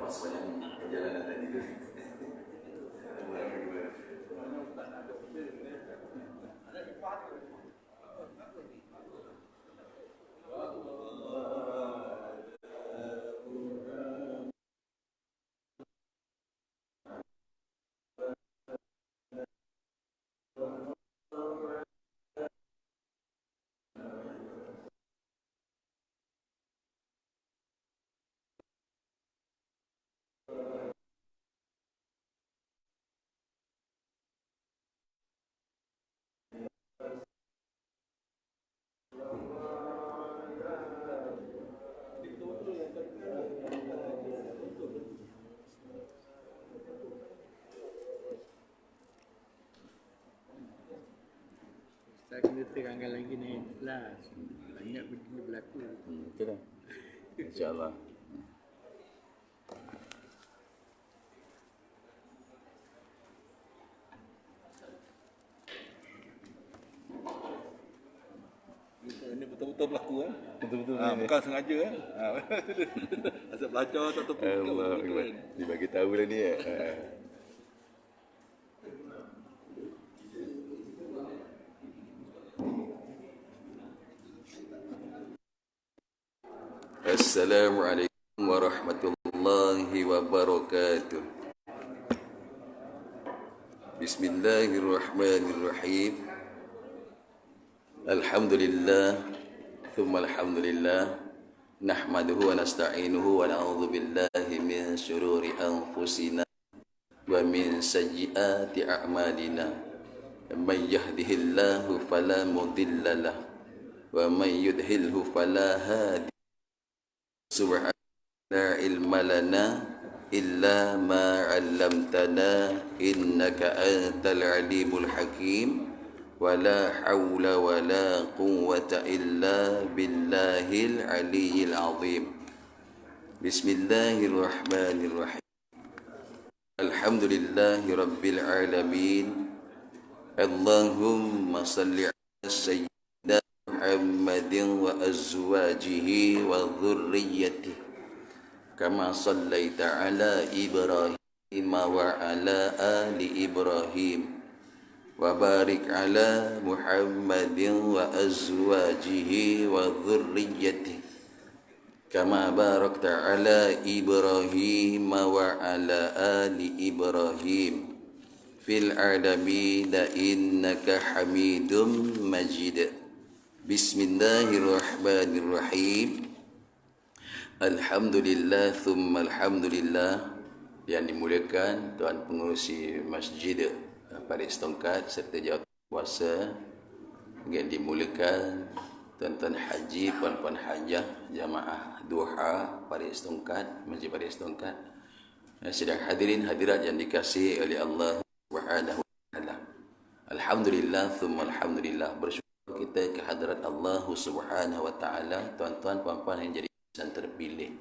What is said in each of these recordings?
pas banyak perjalanan tadi tu. Saya kena terangkan lagi ni kelas. Banyak begini berlaku. Betul lah. InsyaAllah. Ini betul-betul berlaku Betul-betul bukan sengaja asal belajar tak tahu Allah Akbar. Dibagi tahu lah ni Assalamualaikum warahmatullahi wabarakatuh. Bismillahirrahmanirrahim. Alhamdulillah thumma alhamdulillah nahmaduhu wa nasta'inuhu wa na'udzu billahi min syururi anfusina wa min sayyiati a'malina. Man yahdihillahu fala mudilla lah wa man yudhilhu fala hadiya. Subhana la ilma lana illa ma 'allamtana innaka antal alimul hakim wa la hawla wa la quwwata illa billahil aliyyil azim. Bismillahirrahmanirrahim. Alhamdulillahi rabbil alamin. Allahumma salli ala sayyidina Muhammadin wa azwajihi wa dhurriyyatihi kama sallaita ala Ibrahim wa ala ali Ibrahim wa barik ala Muhammadin wa azwajihi wa dhurriyyatihi kama barakta ala Ibrahim wa ala ali Ibrahim fil alamin innaka Hamidum Majid. Bismillahirrahmanirrahim. Alhamdulillah thumma alhamdulillah. Yang dimuliakan Tuan Pengerusi Masjid Parit Setongkat serta jawatan kuasa, yang dimuliakan tuan-tuan haji, puan-puan hajah, jamaah duha Parit Setongkat, Masjid Parit Setongkat, sedang hadirin hadirat yang dikasihi oleh Allah Subhanahu wa taala. Alhamdulillah thumma alhamdulillah, bersyukur kita ke hadirat Allah Subhanahu wa taala, tuan-tuan puan-puan yang jadi insan terpilih.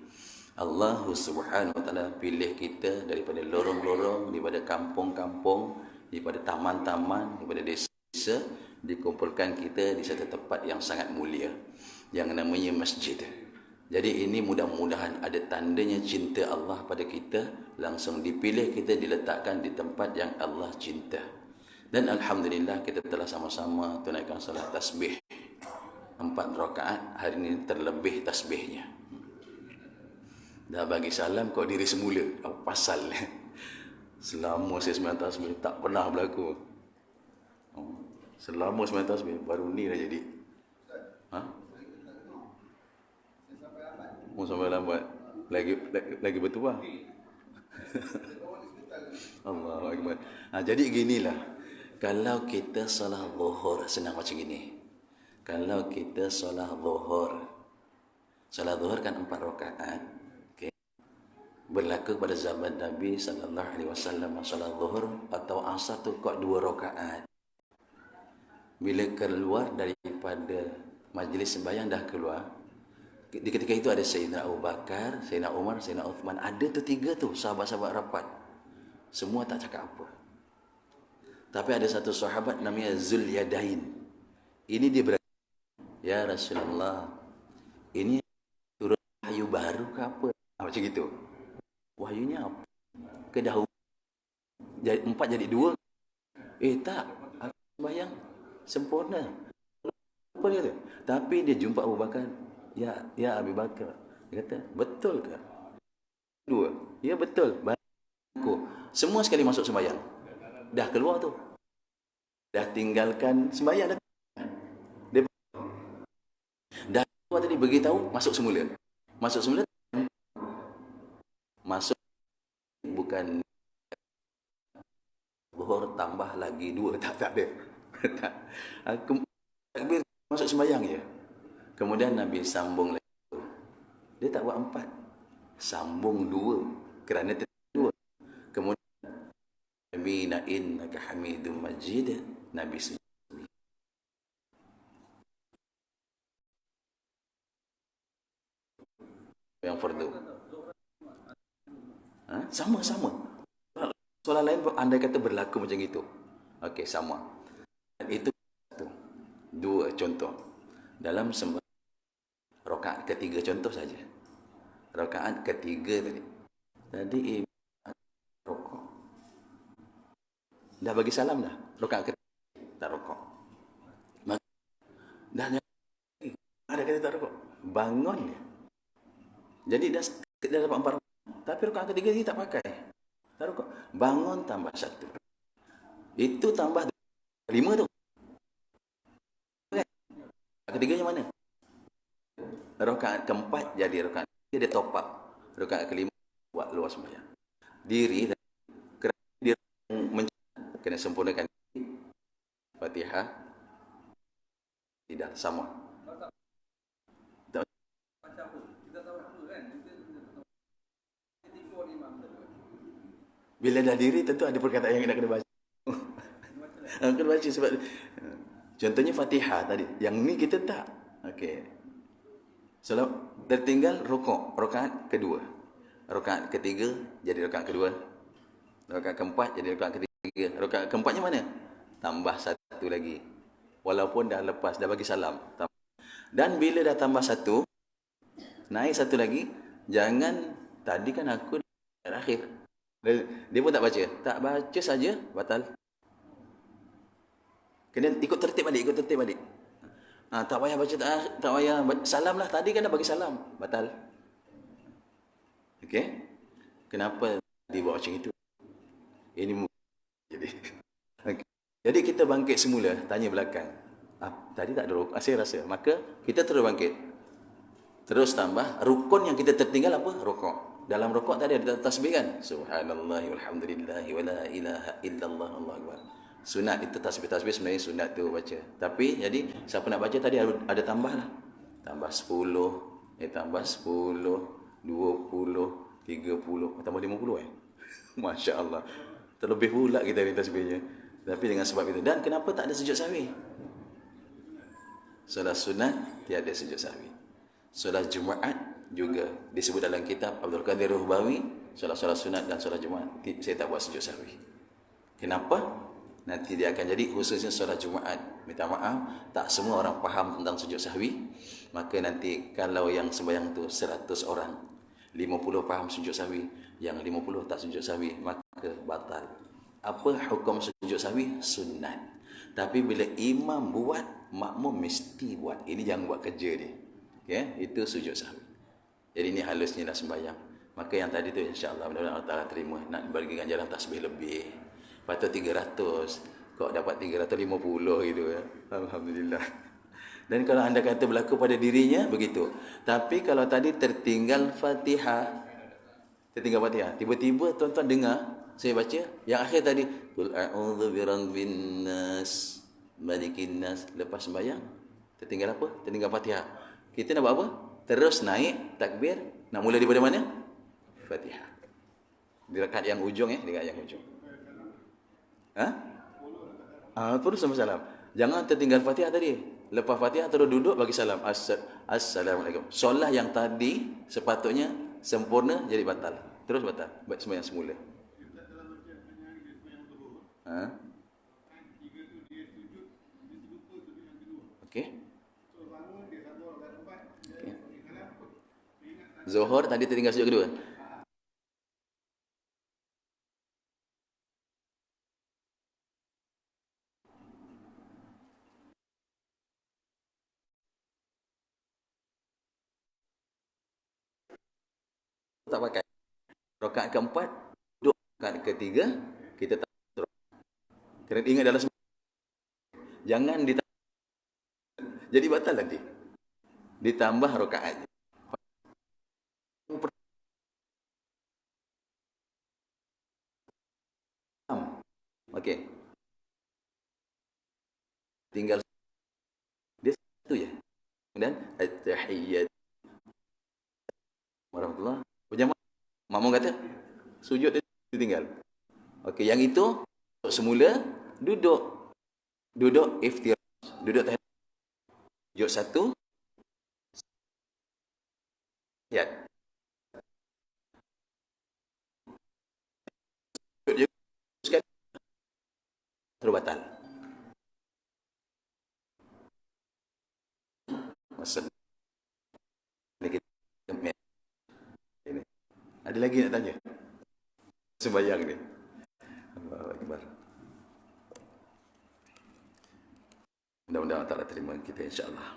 Allah Subhanahu wa taala pilih kita daripada lorong-lorong, daripada kampung-kampung, daripada taman-taman, daripada desa, dikumpulkan kita di satu tempat yang sangat mulia yang namanya masjid. Jadi ini mudah-mudahan ada tandanya cinta Allah pada kita, langsung dipilih kita diletakkan di tempat yang Allah cinta. Dan alhamdulillah kita telah sama-sama tunaikan salat tasbih 4 rakaat. Hari ini terlebih tasbihnya. Dah bagi salam kau diri semula. Apa pasal? Selama saya 9 tasbih tak pernah berlaku. Selama 9 tasbih baru ni dah jadi. Mau sampai lambat. Lagi bertuah. Allahu Akbar. Jadi ginilah. Kalau kita solat zuhur, senang macam gini. Kalau kita solat zuhur kan 4 rakaat. Okay. Berlaku pada zaman Nabi sallallahu alaihi wasallam, solat zuhur atau asar tu kok 2 rakaat. Bila keluar daripada majlis sembahyang, dah keluar, di ketika itu ada Sayyidina Abu Bakar, Sayyidina Umar, Sayyidina Uthman. Ada tu 3 tu sahabat-sahabat rapat. Semua tak cakap apa. Tapi ada satu sahabat namanya Zul Yadain. Ini dia berkata, ya Rasulullah, ini turun wahyu baru ke apa? Macam gitu. wahyunya apa? Kedahulu jadi 4 jadi 2. Tak, aku sembahyang sempurna. Apa dia kata? Tapi dia jumpa Abu Bakar. Ya Abu Bakar. Dia kata, betul ke? 2. Ya betul. Aku semua sekali masuk sembahyang. Dah keluar tu. Dah tinggalkan sembahyang. Dia dah keluar tadi beritahu masuk semula. Masuk semula. Masuk bukan Zuhur tambah lagi 2. Tak ada. Tak. Aku takbir masuk sembahyang je. Kemudian Nabi sambung lagi. Dia tak buat 4. Sambung 2. Kerana 2. Kemudian Nabi innaka Hamidum Majid. Nabi sujud. Yang fardu. Sama-sama. Soalan lain andai kata berlaku macam itu. Okey, sama. Dan itu 2 contoh. Dalam rakaat ketiga contoh saja. Rakaat ketiga tadi. Tadi rokok. Dah bagi salam dah. Rakaat ketiga tak rokok. Dah ada kata tak rokok. Bangun dia. Jadi dah dapat 4 rakaat. Tapi rakaat ketiga dia tak pakai. Tak rokok. Bangun tambah 1. Itu tambah 5 tu. Ketiganya mana? Rakaat keempat jadi rakaat ketiga dia top up. Rakaat kelima buat luar sembahyang. Diri kerana dia kena sempurnakan Fatihah tidak sama. Bila dah diri tentu ada perkataan yang nak kena baca. Kena baca sebab contohnya Fatihah tadi. Yang ni kita tak. Okey. Solat tertinggal rukuk, rakaat kedua. Rakaat ketiga jadi rakaat kedua. Rakaat keempat jadi rakaat ketiga. Rakaat keempatnya mana? Tambah 1 lagi. Walaupun dah lepas, dah bagi salam. Dan bila dah tambah 1, naik 1 lagi, jangan tadi kan aku terakhir. Dia pun tak baca. Tak baca saja batal. Kena ikut tertib adik. Tak payah baca, tak payah salam lah. Tadi kan dah bagi salam. Batal. Okey? Kenapa dibuat macam itu? Ini jadi. Okay. Jadi kita bangkit semula, tanya belakang. Tadi tak ada rukun, saya rasa. Maka kita terus bangkit. Terus tambah rukun yang kita tertinggal apa? Rukuk. Dalam rukuk tadi ada tasbih kan? Subhanallah walhamdulillah wala ilaha illallah Allahu akbar. Sunat itu tasbih-tasbih sebenarnya sunat tu baca. Tapi jadi siapa nak baca tadi ada tambah lah. Tambah 10, tambah 10, 20, 30, tambah 50 Masya-Allah. Terlebih pula kita ni tasbihnya. Tapi dengan sebab itu. Dan kenapa tak ada sujud sahwi? Solat sunat tiada sujud sahwi. Solat Jumaat juga disebut dalam kitab Abdul Qadir Ruhbawi, solat-solat sunat dan solat Jumaat saya tak buat sujud sahwi. Kenapa? Nanti dia akan jadi khususnya solat Jumaat. Minta maaf, tak semua orang faham tentang sujud sahwi. Maka nanti kalau yang sembahyang tu 100 orang, 50 faham sujud sahwi, yang 50 tak sujud sahwi, maka batal. Apa hukum sujud sahwi? Sunat. Tapi bila imam buat, makmum mesti buat. Ini jangan buat kerja dia. Okay? Itu sujud sahwi. Jadi ini halusnya dah sembahyang. Maka yang tadi tu insya-Allah mudah-mudahan Allah Taala terima. Nak bagi ganjaran tasbih lebih. Patut 300. Kok dapat 350 gitu ya. Alhamdulillah. Dan kalau anda kata berlaku pada dirinya, begitu. Tapi kalau tadi tertinggal Fatihah, tiba-tiba tuan-tuan dengar saya baca yang akhir tadi, qul a'udzu birabbin nas malikin nas, lepas sembahyang tertinggal apa? Tertinggal Fatihah. Kita nak buat apa? Terus naik takbir, nak mula daripada mana? Fatihah. Di rakaat yang ujung di rakaat yang ujung. Terus sama salam. Jangan tertinggal Fatihah tadi. Lepas Fatihah terus duduk bagi salam. Assalamualaikum. Solat yang tadi sepatutnya sempurna jadi batal. Terus batal. Baik sembahyang semula. Okey. Zuhur tadi tertinggal sujud kedua. tak pakai. Rakaat keempat, duduk. Rakaat ketiga, kita tak terus. Kena ingat dalam semua. Jangan ditambah. Jadi batal nanti. Ditambah rakaat. Okey. Tinggal dia satu je. Kemudian at-tahiyyat warahmatullah. Berjamaah. Makmum kata sujud dia tinggal. Okey, yang itu untuk semula duduk. Duduk iftirash. Duduk tahiyat. Sujud satu. Ya. Sujud je sekali. Terus batal. Masa ini. Ada lagi nak tanya? Sembayang ni. Allahu Akbar. Mudah-mudahan Allah terima kita insya-Allah.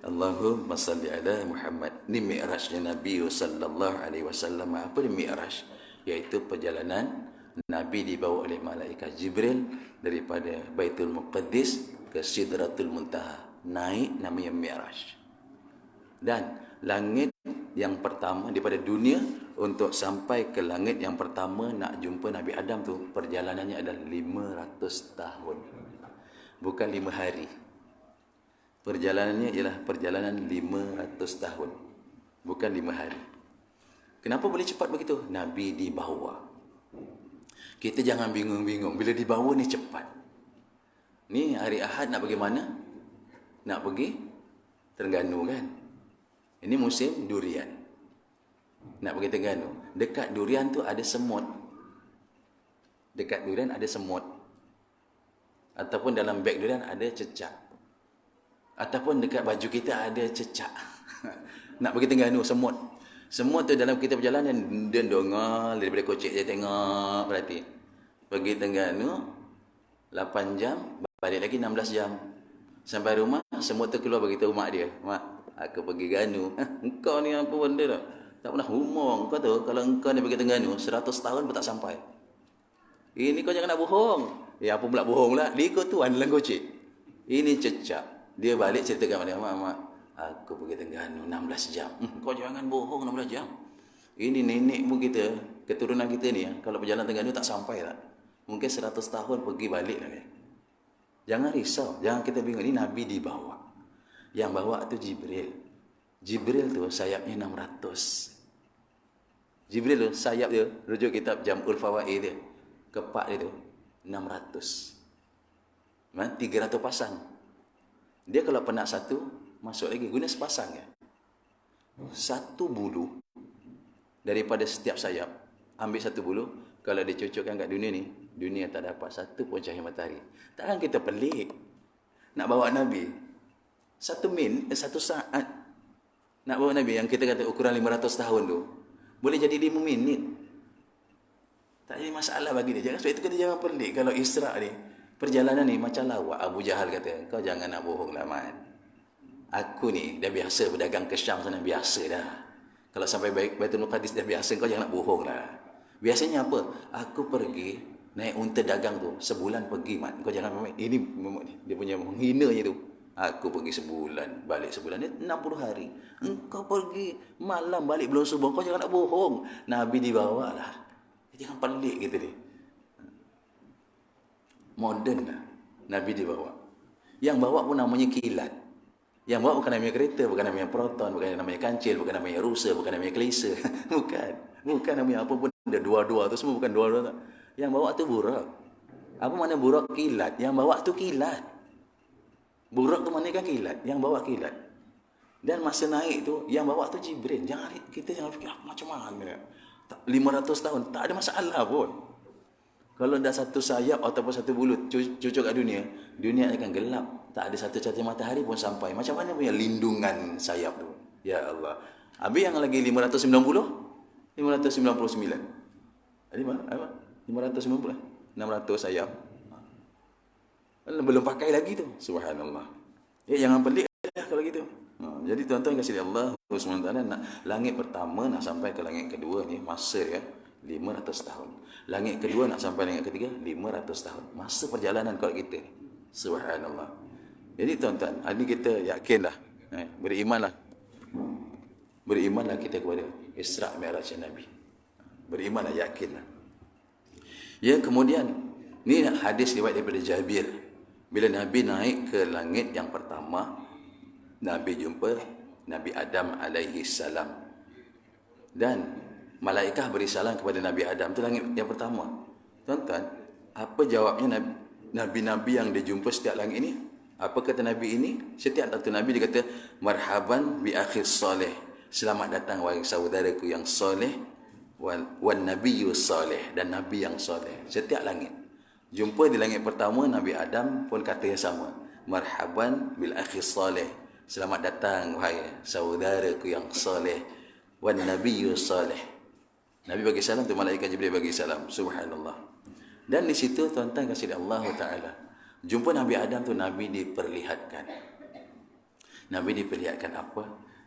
Allahumma salli ala Muhammad. Ni mi'rajnya Nabi sallallahu alaihi wasallam. Apa ni mi'raj? Iaitu perjalanan Nabi dibawa oleh malaikat Jibril daripada Baitul Muqaddis ke Sidratul Muntaha. Naik namanya mi'raj. Dan langit yang pertama daripada dunia untuk sampai ke langit yang pertama nak jumpa Nabi Adam tu perjalanannya adalah 500 tahun. Bukan 5 hari. Perjalanannya ialah perjalanan 500 tahun. Bukan 5 hari. Kenapa boleh cepat begitu? Nabi dibawa. Kita jangan bingung-bingung. Bila dibawa ni cepat. Ni hari Ahad nak pergi mana? Nak pergi Terengganu kan? Ini musim durian. Nak pergi Terengganu. Dekat durian tu ada semut. Dekat durian ada semut. Ataupun dalam beg durian ada cecak. Ataupun dekat baju kita ada cecak. Nak pergi Terengganu, semut. Semut tu dalam kita perjalanan, dia dongal daripada kocik dia tengok, berarti. Pergi Terengganu, 8 jam, balik lagi 16 jam. Sampai rumah, semut tu keluar beritahu mak dia. Mak, aku pergi Ganu. Engkau ni apa benda tak? Tak pernah humor. Engkau tu, kalau engkau ni pergi Terengganu, 100 tahun pun tak sampai. Ini kau jangan nak bohong. Ya, apa pula bohong lah. Dia ikut tuan dalam kocik. Ini cecak. Dia balik ceritakan pada mak, aku pergi Terengganu 16 jam. Kau jangan bohong 16 jam. Ini nenekmu kita, keturunan kita ni, kalau berjalan Terengganu tak sampai tak? Mungkin 100 tahun pergi balik lah. Jangan risau, jangan kita bingung. Ini Nabi dibawa. Yang bawa tu Jibril. Jibril tu sayapnya 600. Jibril tu sayap dia, rujuk kitab Jam'ul Fawaid dia. Kepak dia tu 600. 300 pasang. Dia kalau penat satu, masuk lagi. Guna sepasang ya. Satu bulu daripada setiap sayap. Ambil satu bulu. Kalau dicocokkan kat dunia ni, dunia tak dapat satu pun cahaya matahari. Takkan kita pelik nak bawa Nabi 1 saat nak bawa Nabi yang kita kata ukuran 500 tahun tu boleh jadi 5 minit. Tak jadi masalah bagi dia. Jangan sebab itu kita jangan pelik kalau Isra ni perjalanan ni macam lawak. Abu Jahal kata, kau jangan nak bohong lah man. Aku ni dah biasa berdagang ke Syam sana, biasa dah. Kalau sampai Baitul Muqaddis dah biasa, kau jangan nak bohong lah. Biasanya apa? Aku pergi naik unta dagang tu sebulan pergi mat. Kau jangan ini dia punya menghinanya tu. Aku pergi sebulan, balik sebulan ni 60 hari. Engkau pergi malam balik belum subuh. Kau jangan nak bohong. Nabi dibawa lah. Jangan pelik gitu dia. Moden lah. Nabi dibawa. Yang bawa pun namanya kilat. Yang bawa bukan namanya kereta, bukan namanya proton, bukan namanya kancil, bukan namanya rusa, bukan namanya kelisa. Bukan namanya apa pun. Ada dua-dua tu semua bukan dua-dua tak. Yang bawa tu burak. Apa makna burak? Kilat. Yang bawa tu kilat. Burak tu maknanya kan kilat. Yang bawa kilat. Dan masa naik tu, yang bawa tu Jibril. Kita jangan fikir macam mana. 500 tahun tak ada masalah pun. Kalau dah satu sayap ataupun satu bulut cucuk kat dunia akan gelap. Tak ada satu cahaya matahari pun sampai. Macam mana punya lindungan sayap tu? Ya Allah. Habis yang lagi 599. Ada apa? 590. 600 sayap. Belum pakai lagi tu. Subhanallah. Jangan pelik kalau gitu. Jadi tuan-tuan kasih Allah SWT nak langit pertama nak sampai ke langit kedua ni masa dia 500 tahun. Langit kedua nak sampai langit ketiga 500 tahun. Masa perjalanan kalau kita ni. Subhanallah. Jadi tuan-tuan, hari ni kita yakinlah, berimanlah. Berimanlah kita kepada Isra' Mi'raj Nabi. Berimanlah, yakinlah. Ya, kemudian ni hadis riwayat daripada Jabir. Bila Nabi naik ke langit yang pertama, Nabi jumpa Nabi Adam alaihi salam. Dan malaikah beri salam kepada Nabi Adam. Itu langit yang pertama. Tuan-tuan, apa jawabnya Nabi-Nabi yang dia jumpa setiap langit ini? Apa kata Nabi ini? Setiap satu Nabi dia kata, marhaban bi akhir soleh. Selamat datang wahai saudaraku yang soleh. Wan nabiyyu soleh. Dan Nabi yang soleh. Setiap langit. Jumpa di langit pertama, Nabi Adam pun kata yang sama. Marhaban bil akhir soleh. Selamat datang wahai saudaraku yang soleh. Wan nabiyyu soleh. Nabi bagi salam tu, malaikat Jibril bagi salam. Subhanallah. Dan di situ tuan-tuan kasih Allah Ta'ala, jumpa Nabi Adam tu Nabi diperlihatkan. Nabi diperlihatkan apa?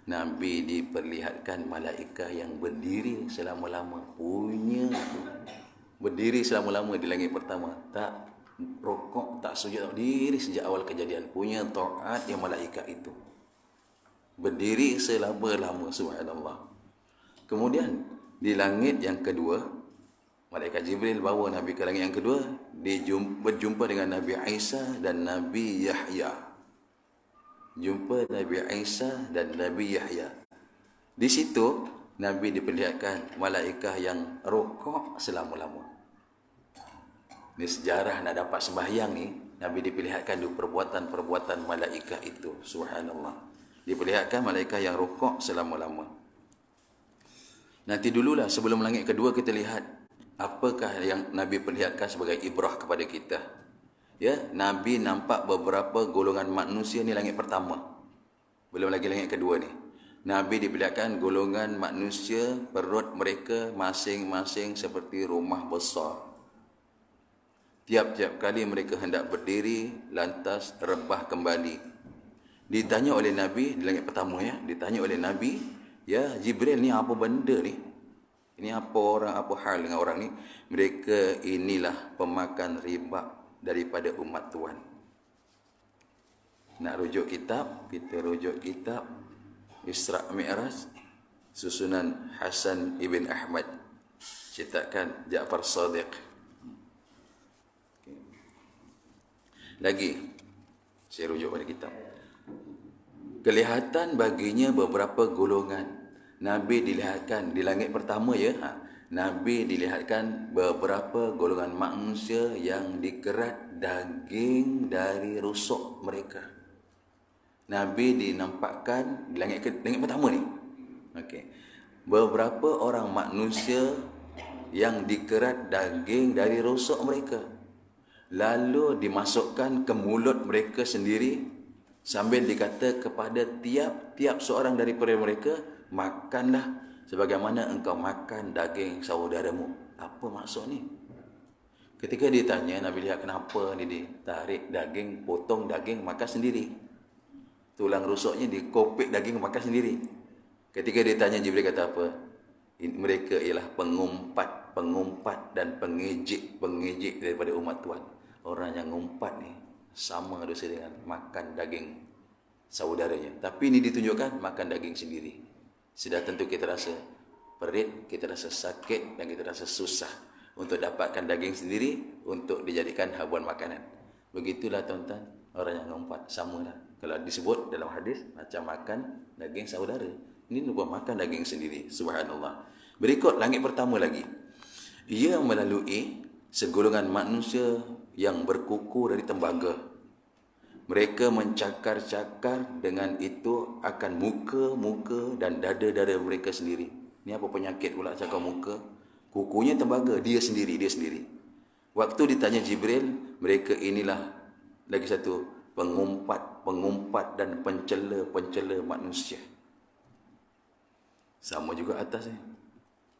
Nabi diperlihatkan malaikat yang berdiri selama-lama. Berdiri selama-lama di langit pertama. Tak rokok, tak sujud, tak berdiri sejak awal kejadian. Punya taat yang malaikat itu. Berdiri selama-lama. Subhanallah. Kemudian di langit yang kedua, malaikat Jibril bawa Nabi ke langit yang kedua. Dia berjumpa dengan Nabi Isa dan Nabi Yahya. Jumpa Nabi Isa dan Nabi Yahya. Di situ Nabi diperlihatkan malaikat yang rukuk selama-lama. Ini sejarah nak dapat sembahyang ni, Nabi diperlihatkan dua perbuatan-perbuatan malaikat itu. Subhanallah. Diperlihatkan malaikat yang rukuk selama-lama. Nanti dululah sebelum langit kedua kita lihat apakah yang Nabi perlihatkan sebagai ibrah kepada kita. Ya, Nabi nampak beberapa golongan manusia ni langit pertama. Belum lagi langit kedua ni. Nabi diperlihatkan golongan manusia, perut mereka masing-masing seperti rumah besar. Tiap-tiap kali mereka hendak berdiri, lantas rebah kembali. Ditanya oleh Nabi di langit pertama, ya, ditanya oleh Nabi, ya Jibril, ni apa benda ni? Ini apa orang, apa hal dengan orang ni? Mereka inilah pemakan riba daripada umat Tuhan. Nak rujuk kitab, kita rujuk kitab Isra' Mi'raj, susunan Hasan ibn Ahmad, cetakan Ja'far Shadiq. Lagi, saya rujuk pada kitab. Kelihatan baginya beberapa golongan. Nabi dilihatkan di langit pertama, ya, Nabi dilihatkan beberapa golongan manusia yang dikerat daging dari rusuk mereka. Nabi dinampakkan di langit pertama ni. Okey. Beberapa orang manusia yang dikerat daging dari rusuk mereka. Lalu dimasukkan ke mulut mereka sendiri sambil dikata kepada tiap-tiap seorang daripada mereka, makanlah sebagaimana engkau makan daging saudaramu. Apa maksud ni? Ketika ditanya, Nabi lihat kenapa ni ditarik daging, potong daging, makan sendiri. Tulang rusuknya dikopik daging, makan sendiri. Ketika ditanya, Jibril kata apa? Mereka ialah pengumpat dan pengejek daripada umat Tuhan. Orang yang ngumpat ni sama dosa dengan makan daging saudaranya. Tapi ini ditunjukkan makan daging sendiri. Sudah tentu kita rasa perit, kita rasa sakit, dan kita rasa susah untuk dapatkan daging sendiri untuk dijadikan habuan makanan. Begitulah tuan-tuan, orang yang ngumpat samalah. Kalau disebut dalam hadis macam makan daging saudara, ini lupa makan daging sendiri. Subhanallah. Berikut langit pertama lagi. Ia melalui segolongan manusia yang berkuku dari tembaga. Mereka mencakar-cakar dengan itu akan muka-muka dan dada-dada mereka sendiri. Ini apa penyakit pula cakar muka? Kukunya tembaga, dia sendiri. Waktu ditanya Jibril, mereka inilah lagi satu pengumpat dan pencela manusia. Sama juga atas ni.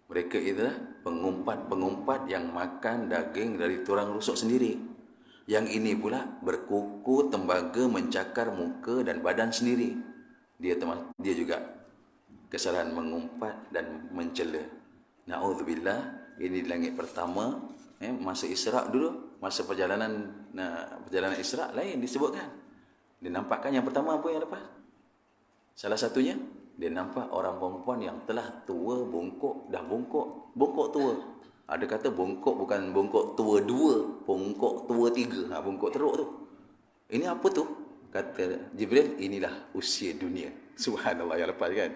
Mereka itulah pengumpat yang makan daging dari tulang rusuk sendiri. Yang ini pula berkuku tembaga mencakar muka dan badan sendiri. dia juga kesalahan mengumpat dan mencela. Na'udzubillah, ini di langit pertama, masa Isra' dulu, masa perjalanan Isra' lain disebutkan. Dia nampakkan yang pertama apa yang lepas? Salah satunya, dia nampak orang perempuan yang telah tua, bongkok, dah bongkok tua. Ada kata bongkok bukan bongkok tua 2, bongkok tua 3, bongkok teruk tu. Ini apa tu? Kata Jibril, inilah usia dunia. Subhanallah, yang lepas kan.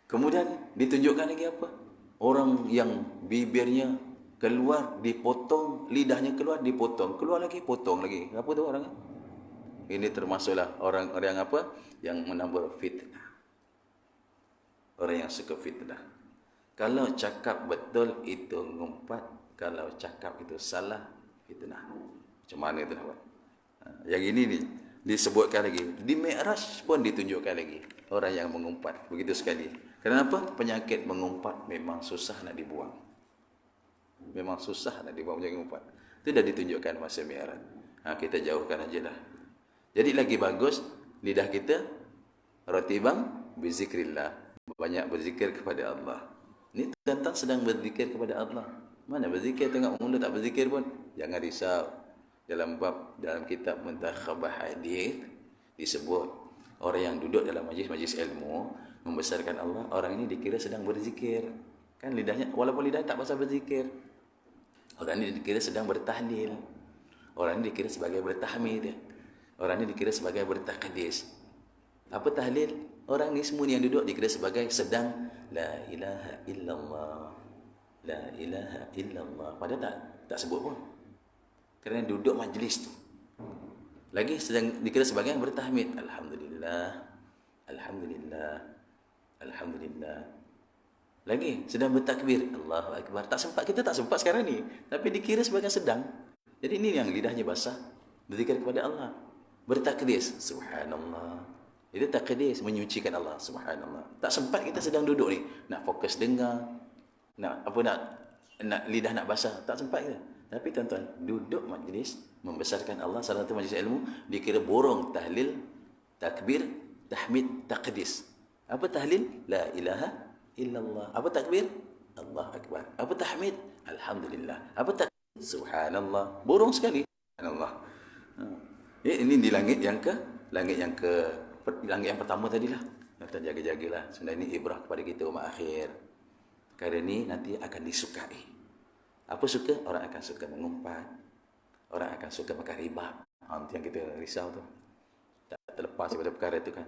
Kemudian ditunjukkan lagi apa? Orang yang bibirnya keluar dipotong, lidahnya keluar dipotong, keluar lagi potong lagi. Apa tu orang? Ini termasuklah orang-orang apa? Yang menambah fitnah. Orang yang suka fitnah. Kalau cakap betul itu ngumpat, kalau cakap itu salah fitnah. Macam mana itu nak buat? Yang ini ni disebutkan lagi. Di Mi'raj pun ditunjukkan lagi orang yang mengumpat. Begitu sekali. Kenapa? Penyakit mengumpat memang susah nak dibuang. Memang susah nak dibuang penyakit mengumpat. Itu dah ditunjukkan masa Mi'raj. Kita jauhkan aja lah. Jadi lagi bagus lidah kita ratibang bizikrillah, banyak berzikir kepada Allah. Ini tentang sedang berzikir kepada Allah. Mana berzikir tengok mulut tak berzikir pun. Jangan risau. Dalam kitab Muntakhabah Hadis disebut orang yang duduk dalam majlis-majlis ilmu membesarkan Allah, orang ini dikira sedang berzikir. Kan lidahnya, walaupun lidahnya tak pasal berzikir. Orang ini dikira sedang bertahlil. Orang ini dikira sebagai bertahmid. Orang ini dikira sebagai bertaqdis. Apa tahlil? Orang ni semua ni yang duduk dikira sebagai sedang la ilaha illallah. La ilaha illallah. Padahal tak sebut pun. Kerana duduk majlis tu. Lagi sedang dikira sebagai bertahmid. Alhamdulillah. Alhamdulillah. Alhamdulillah. Lagi sedang bertakbir. Allahu Akbar. Kita tak sempat sekarang ni. Tapi dikira sebagai sedang. Jadi ini yang lidahnya basah. Berzikir kepada Allah. Bertakdis. Subhanallah. Itu takdis, menyucikan Allah. Subhanallah. Tak sempat kita sedang duduk ni. Nak fokus dengar. Nak lidah nak basah. Tak sempat kita. Tapi tuan-tuan, duduk majlis membesarkan Allah, salah satu majlis ilmu dikira borong tahlil, takbir, tahmid, taqdis. Apa tahlil? La ilaha illallah. Apa takbir? Allah Akbar. Apa tahmid? Alhamdulillah. Apa taqdis? Subhanallah. Borong sekali. Subhanallah. Ini di langit yang pertama tadilah. Kita jaga-jagalah. Sebenarnya ini ibrah kepada kita umat akhir. Perkara ini nanti akan disukai. Apa suka? Orang akan suka mengumpat. Orang akan suka makan riba. Itu yang kita risau tu. Tak terlepas daripada perkara itu kan.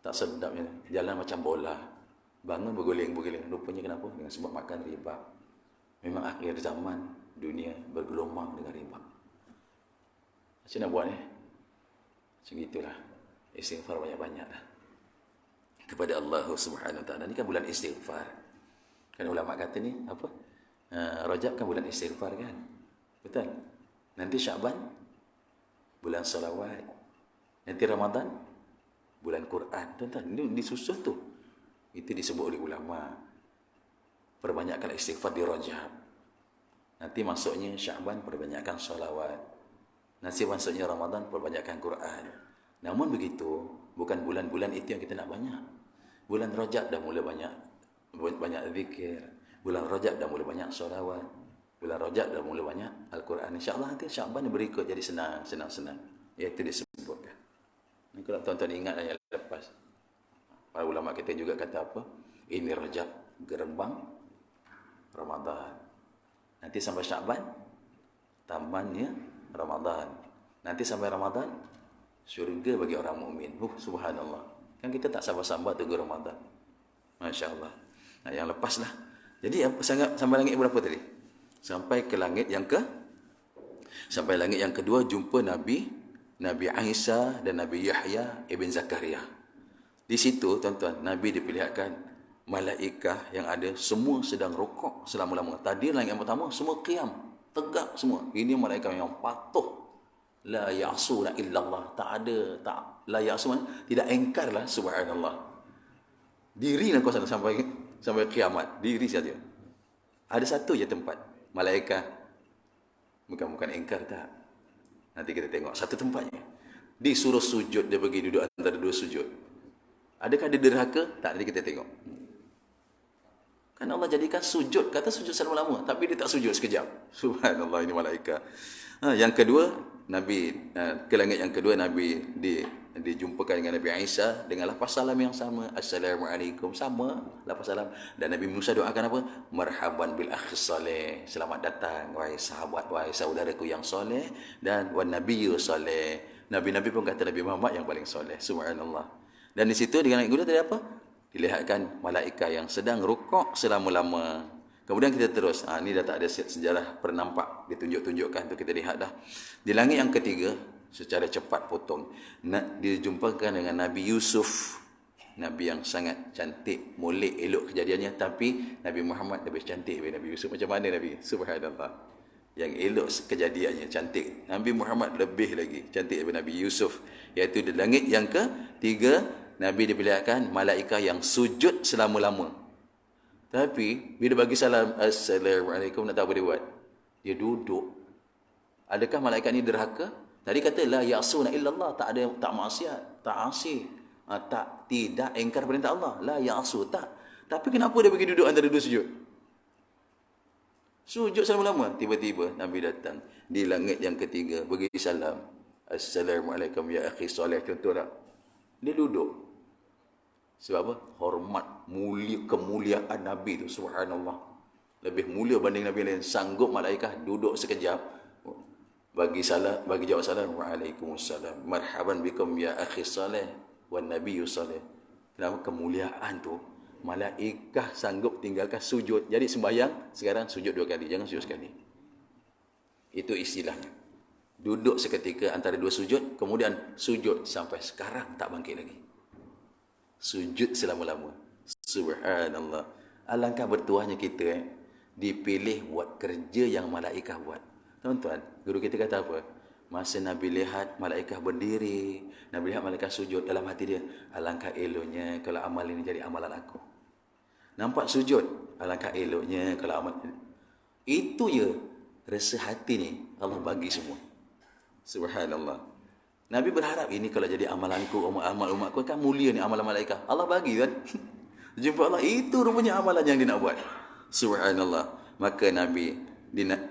Tak sedapnya. Jalan macam bola. Bangun berguling-berguling. Rupanya kenapa? Dengan sebab makan riba. Memang akhir zaman dunia bergelombang dengan riba. Macam nak buat ni? Macam itulah. Istighfar banyak-banyak lah. Kepada Allah Subhanahu Wa Taala. Ini kan bulan istighfar. Kan ulama kata ni apa? Rajab kan bulan istighfar kan? Betul? Nanti Syaban bulan salawat. Nanti Ramadan bulan Quran. Tuan-tuan, ini disusun tu. Itu disebut oleh ulama. Perbanyakkan istighfar di Rajab. Nanti masuknya Syaban perbanyakkan salawat. Nanti masuknya Ramadan perbanyakkan Quran. Namun begitu, bukan bulan-bulan itu yang kita nak banyak. Bulan Rajab dah mula banyak zikir. Bulan Rajab dah mula banyak solawat. Bulan Rajab dah mula banyak Al-Quran. InsyaAllah nanti Syaban berikut jadi senang. Iaitu disebutkan. Ini kalau tuan-tuan ingat ayat lepas. Para ulama kita juga kata apa? Ini Rajab gerembang Ramadan. Nanti sampai Syaban tamannya Ramadan. Nanti sampai Ramadan syurga bagi orang mukmin. Subhanallah. Kan kita tak sabar-sabar tunggu Ramadan. Masya-Allah. Nah, yang lepas lah. Jadi sampai langit berapa tadi? Sampai langit yang kedua jumpa Nabi Isa dan Nabi Yahya ibn Zakaria. Di situ tuan-tuan, Nabi diperlihatkan malaikah yang ada semua sedang rukuk selama-lamanya. Tadi langit yang pertama semua qiyam, tegak semua. Ini malaikat yang patuh. La ya'suna illallah. La ya'suna, tidak engkarlah subhanallah. Diri nak kuasa sampai kiamat, diri saja. Ada satu je tempat malaikat bukan engkar tak. Nanti kita tengok satu tempatnya. Disuruh sujud, dia pergi duduk antara dua sujud. Adakah dia derhaka? Tak, ada kita tengok. Kan Allah jadikan sujud, kata sujud selama-lama, tapi dia tak sujud sekejap. Subhanallah, ini malaikat. Yang kedua, Nabi ke langit yang kedua, Nabi dijumpakan dengan Nabi Isa dengan lafaz salam yang sama. Assalamualaikum, sama lafaz salam. Dan Nabi Musa doakan apa? Marhaban bil akhi saleh. Selamat datang wahai sahabat, wahai saudaraku yang soleh, dan wan nabiyyu soleh. Nabi-nabi pun kata Nabi Muhammad yang paling soleh. Subhanallah. Dan di situ di langit kedua tadi apa? Dilihatkan malaikat yang sedang rukuk selama-lama. Kemudian kita terus, ni dah tak ada sejarah pernampak ditunjuk-tunjukkan tu, kita lihat dah. Di langit yang ketiga, secara cepat potong, dijumpakan dengan Nabi Yusuf, Nabi yang sangat cantik, molek, elok kejadiannya, tapi Nabi Muhammad lebih cantik daripada Nabi Yusuf. Macam mana Nabi? Subhanallah. Yang elok kejadiannya, cantik. Nabi Muhammad lebih lagi cantik daripada Nabi Yusuf. Iaitu di langit yang ketiga, Nabi diperlihatkan malaikat yang sujud selama-lama. Tapi bila bagi salam Assalamualaikum, nak tahu apa dia buat? Dia duduk. Adakah malaikat ni derhaka? Tadi kata la ya'suna illallah, tak ada, tak maksiat, tak asi, tidak ingkar perintah Allah. La ya'su, tak. Tapi kenapa dia pergi duduk antara dua sujud? Sujud selama-lama. Tiba-tiba Nabi datang di langit yang ketiga, bagi salam Assalamualaikum ya akhi soleh, contoh tak? Dia duduk. Sebab apa? Hormat, mulia, kemuliaan Nabi tu, subhanallah. Lebih mulia banding Nabi lain. Sanggup malaikat duduk sekejap, bagi salam, bagi jawab salam, waalaikumsalam, marhaban bikum ya akhi saleh wan nabiyyu saleh. Kenapa? Kemuliaan tu, malaikat sanggup tinggalkan sujud. Jadi sembahyang sekarang sujud 2 kali, jangan sujud sekali. Itu istilahnya. Duduk seketika antara dua sujud, kemudian sujud sampai sekarang tak bangkit lagi. Sujud selama-lama. Subhanallah. Alangkah bertuahnya kita dipilih buat kerja yang malaikat buat. Tuan-tuan, guru kita kata apa? Masa Nabi lihat malaikat berdiri, Nabi lihat malaikat sujud, dalam hati dia, alangkah eloknya kalau amal ini jadi amalan aku. Nampak sujud, alangkah eloknya kalau amal ini. Itu je rasa hati ni Allah bagi semua. Subhanallah. Nabi berharap ini kalau jadi amalanku, amal umatku kan mulia ni amalan malaikat. Allah bagi kan. Jumpa Allah, itu rupanya amalan yang dia nak buat. Subhanallah. Maka Nabi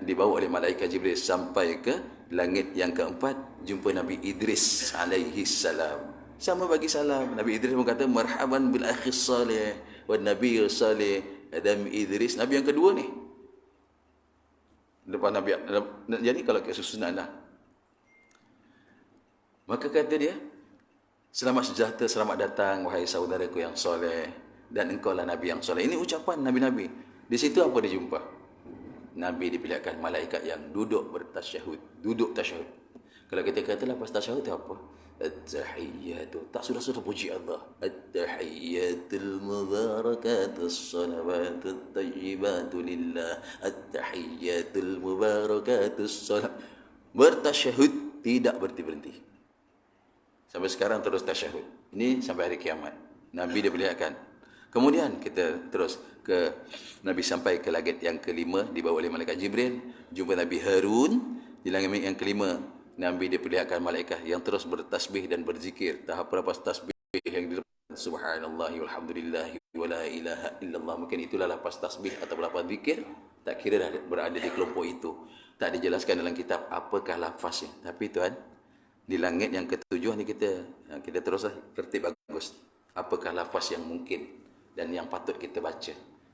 dibawa oleh malaikat Jibril sampai ke langit yang keempat, jumpa Nabi Idris alaihi salam. Sama bagi salam. Nabi Idris pun kata marhaban bil akhi salih wan nabiyyu salih. Adam Idris, Nabi yang kedua ni. Lepas Nabi, jadi kalau kesusunan dah. Maka kata dia, selamat sejahtera, selamat datang wahai saudaraku yang soleh, dan engkau lah Nabi yang soleh. Ini ucapan Nabi-Nabi. Di situ apa dia jumpa? Nabi diperlihatkan malaikat yang duduk bertasyahud. Duduk tasyahud. Kalau kita kata lepas tasyahud itu apa? At-tahiyyatu. Tak sudah puji Allah. At-tahiyyatul mubarakatus salawatut tayyibatu lillah. At-tahiyyatul mubarakatus salawat. Bertasyahud, tidak berhenti-berhenti. Sampai sekarang terus tasyahud. Ini sampai hari kiamat. Nabi diperlihatkan. Kemudian kita terus ke Nabi sampai ke langit yang kelima, dibawa oleh malaikat Jibril, jumpa Nabi Harun. Di langit yang kelima, Nabi diperlihatkan malaikat yang terus bertasbih dan berzikir. Tahap lepas tasbih yang dilepas, subhanallah walhamdulillah wa la ilaha illallah. Mungkin itulah lepas tasbih atau lepas zikir. Tak kira dah berada di kelompok itu. Tak dijelaskan dalam kitab apakah lafaznya. Tapi tuan, di langit yang ketujuh ni kita teruslah tertib bagus. Apakah lafaz yang mungkin dan yang patut kita baca?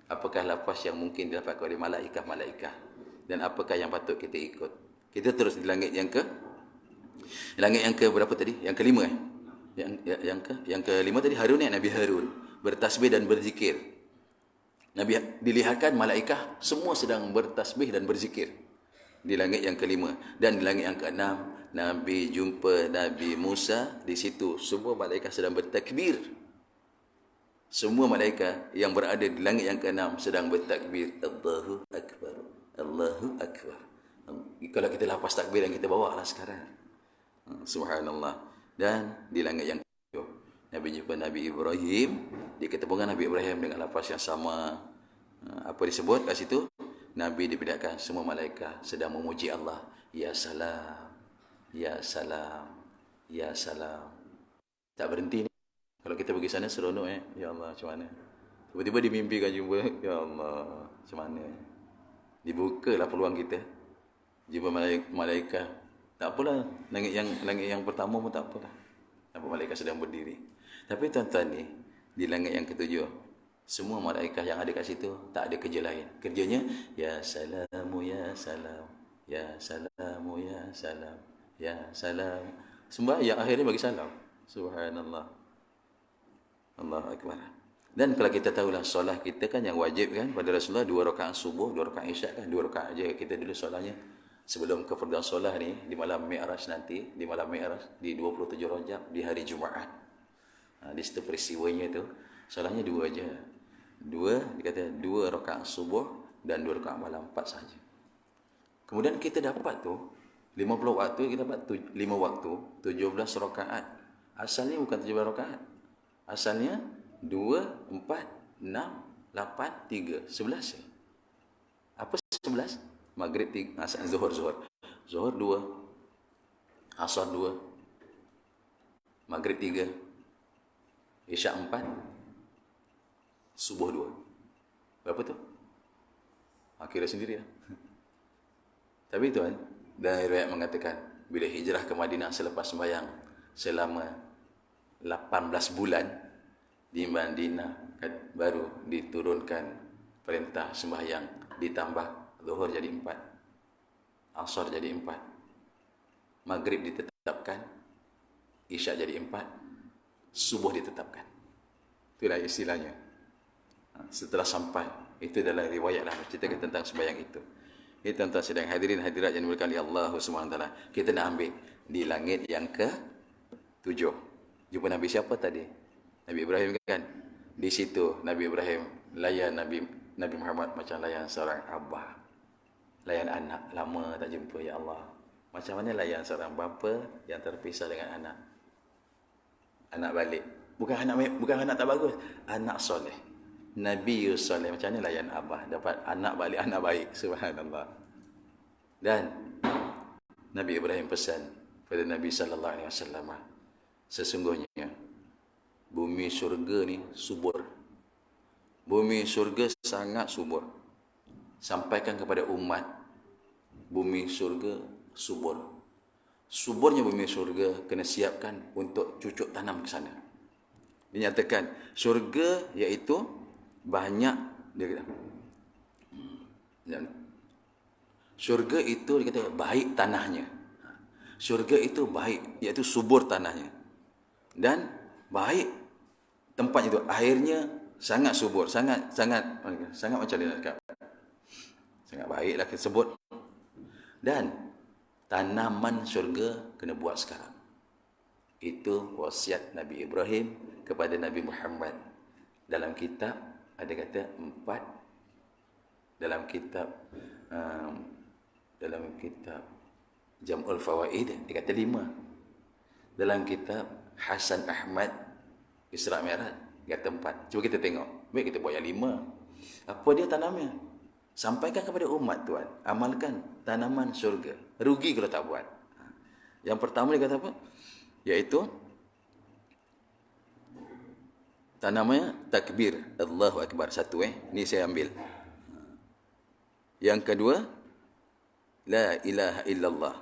Apakah lafaz yang mungkin didapatkan oleh malaikat-malaikat, dan apakah yang patut kita ikut? Kita terus di langit yang ke berapa tadi? Yang kelima yang kelima tadi Harun ni, Nabi Harun bertasbih dan berzikir. Nabi dilihatkan malaikat semua sedang bertasbih dan berzikir di langit yang kelima. Dan di langit yang keenam, Nabi jumpa Nabi Musa. Di situ semua malaikat sedang bertakbir. Semua malaikat yang berada di langit yang keenam sedang bertakbir. Allahu Akbar, Allahu Akbar. Kalau kita lepas takbir yang kita bawa lah sekarang. Subhanallah. Dan di langit yang ketujuh, Nabi jumpa Nabi Ibrahim. Diketemukan Nabi Ibrahim dengan lafaz yang sama. Apa disebut kat situ? Nabi diperlihatkan semua malaikat sedang memuji Allah. Ya salam, ya salam, Ya salam. Tak berhenti ni. Kalau kita pergi sana seronok Ya Allah, macam mana? Tiba-tiba dimimpikan jumpa, ya Allah, macam mana? Dibukalah peluang kita. Jumpa malaikat. Tak apalah, langit yang pertama pun tak apalah. Nampak malaikat sedang berdiri. Tapi tuan-tuan ni, di langit yang ketujuh, semua malaikat yang ada kat situ tak ada kerja lain. Kerjanya ya salamu ya salam. Ya salamu ya salam. Ya salam. Sembahyang akhirnya bagi salam. Subhanallah. Allahu akbar. Dan kalau kita tahulah solat kita kan yang wajib kan pada Rasulullah 2 rakaat subuh, 2 rakaat isyak kan, 2 rakaat aja kita dulu solatnya sebelum kefarduan solat ni di malam Mi'raj nanti, di malam Mi'raj di 27 Rajab di hari Jumaat. Di situ peristiwanya tu solatnya 2 aja. 2 dikata 2 rakaat subuh dan 2 rakaat malam, 4 saja. Kemudian kita dapat tu 50 waktu, kita dapat 5 waktu, 17 rakaat. Asalnya bukan 17 rakaat. Asalnya 2, 4, 6, 8, 3, 11. Apa 11? Maghrib 3, asal Zuhur. Zuhur 2, Asar 2, Maghrib 3, Isyak 4, Subuh 2. Berapa tu? Kira sendiri lah. Tapi tuan, dan riwayat mengatakan bila hijrah ke Madinah selepas sembahyang selama 18 bulan di Madinah baru diturunkan perintah sembahyang, ditambah Zuhur jadi 4, Asar jadi 4, Maghrib ditetapkan, Isyak jadi 4, Subuh ditetapkan. Itulah istilahnya. Setelah sampai, itu dalam riwayat lah ceritakan tentang sembahyang itu. Ini tuan-tuan sedang hadirin hadirat yang dimuliakan oleh Allah SWT. Kita nak ambil di langit yang ke-7. Jumpa Nabi siapa tadi? Nabi Ibrahim kan? Di situ Nabi Ibrahim layan Nabi Muhammad macam layan seorang abah. Layan anak, lama tak jumpa, ya Allah. Macam mana layan seorang bapa yang terpisah dengan anak? Anak balik. Bukan anak tak bagus, anak soleh. Nabi Soleh, macam mana layan abah? Dapat anak balik, anak baik. Subhanallah. Dan Nabi Ibrahim pesan pada Nabi SAW, sesungguhnya bumi syurga ni subur. Bumi syurga sangat subur. Sampaikan kepada umat, bumi syurga subur. Suburnya bumi syurga kena siapkan untuk cucuk tanam ke sana. Dinyatakan syurga iaitu banyak dia kata. Syurga itu dia kata baik tanahnya. Syurga itu baik, iaitu subur tanahnya. Dan baik tempatnya itu, airnya sangat subur, sangat macam dia nak cakap. Sangat baiklah kita sebut. Dan tanaman syurga kena buat sekarang. Itu wasiat Nabi Ibrahim kepada Nabi Muhammad. Dalam kitab ada kata 4, dalam kitab Jam'ul Fawaid dia kata 5, dalam kitab Hasan Ahmad Isra' Mi'raj dia kata 4. Cuba kita tengok. Baik kita buat yang 5. Apa dia tanamnya? Sampaikan kepada umat tuan. Amalkan tanaman syurga. Rugi kalau tak buat. Yang pertama dia kata apa? Iaitu tanamannya takbir, Allahu Akbar. Satu ni saya ambil. Yang kedua, la ilaha illallah.